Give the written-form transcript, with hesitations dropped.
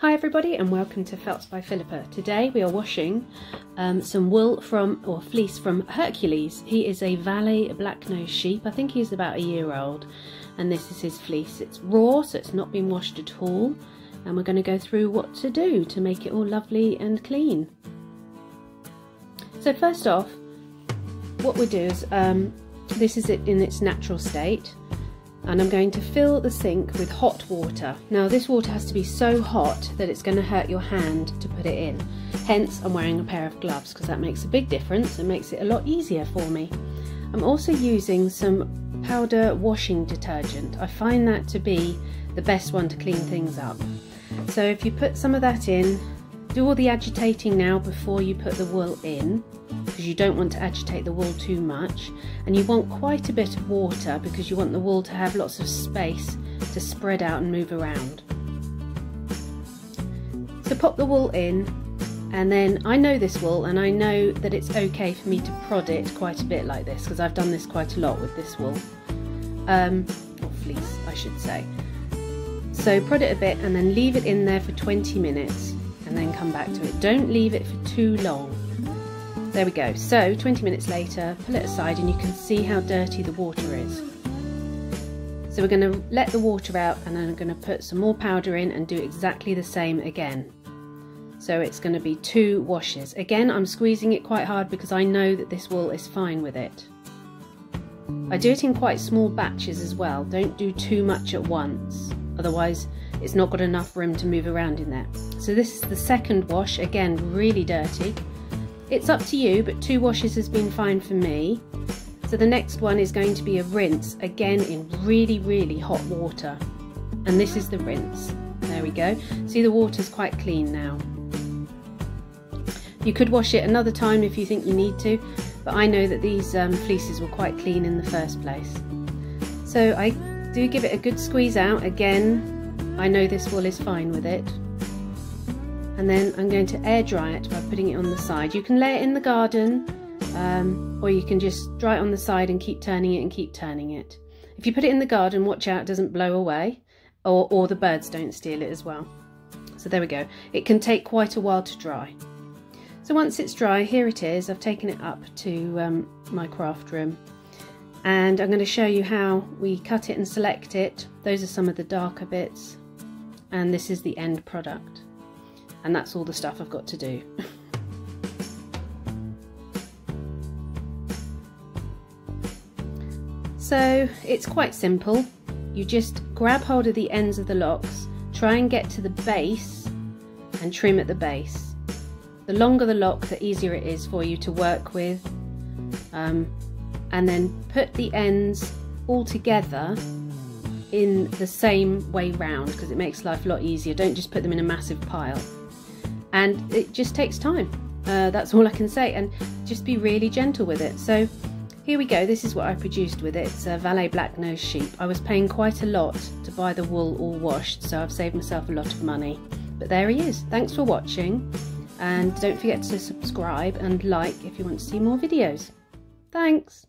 Hi everybody and welcome to Felts by Philippa. Today we are washing some wool or fleece from Hercules. He is a Valais Blacknose sheep. I think he's about a year old, and this is his fleece. It's raw, so it's not been washed at all, and we're going to go through what to do to make it all lovely and clean. So first off, what we do is, this is it in its natural state. And I'm going to fill the sink with hot water. Now this water has to be so hot that it's going to hurt your hand to put it in. Hence I'm wearing a pair of gloves because that makes a big difference and makes it a lot easier for me. I'm also using some powder washing detergent. I find that to be the best one to clean things up. So if you put some of that in, do all the agitating now before you put the wool in, because you don't want to agitate the wool too much, and you want quite a bit of water because you want the wool to have lots of space to spread out and move around. So pop the wool in, and then I know this wool and I know that it's okay for me to prod it quite a bit like this, because I've done this quite a lot with this wool, or fleece I should say. So prod it a bit and then leave it in there for 20 minutes and then come back to it. Don't leave it for too long. There we go. So 20 minutes later, pull it aside and you can see how dirty the water is. So we're going to let the water out, and then I'm going to put some more powder in and do exactly the same again. So it's going to be 2 washes. Again, I'm squeezing it quite hard because I know that this wool is fine with it. I do it in quite small batches as well. Don't do too much at once, otherwise it's not got enough room to move around in there. So this is the second wash, again really dirty. It's up to you, but 2 washes has been fine for me. So the next one is going to be a rinse, again in really hot water. And this is the rinse. There we go. See, the water's quite clean now. You could wash it another time if you think you need to, but I know that these fleeces were quite clean in the first place. So I do give it a good squeeze out. Again, I know this wool is fine with it. And then I'm going to air dry it by putting it on the side. You can lay it in the garden, or you can just dry it on the side and keep turning it and keep turning it. If you put it in the garden, watch out it doesn't blow away, or the birds don't steal it as well. So there we go. It can take quite a while to dry. So once it's dry, here it is. I've taken it up to my craft room, and I'm going to show you how we cut it and select it. Those are some of the darker bits, and this is the end product. And that's all the stuff I've got to do. So it's quite simple. You just grab hold of the ends of the locks, try and get to the base and trim at the base. The longer the lock, the easier it is for you to work with. And then put the ends all together in the same way round, because it makes life a lot easier. Don't just put them in a massive pile. And it just takes time. That's all I can say, and just be really gentle with it. So here we go. This is what I produced with it. It's a Valais Blacknose sheep. I was paying quite a lot to buy the wool all washed, so I've saved myself a lot of money. But there he is. Thanks for watching, and don't forget to subscribe and like if you want to see more videos. Thanks.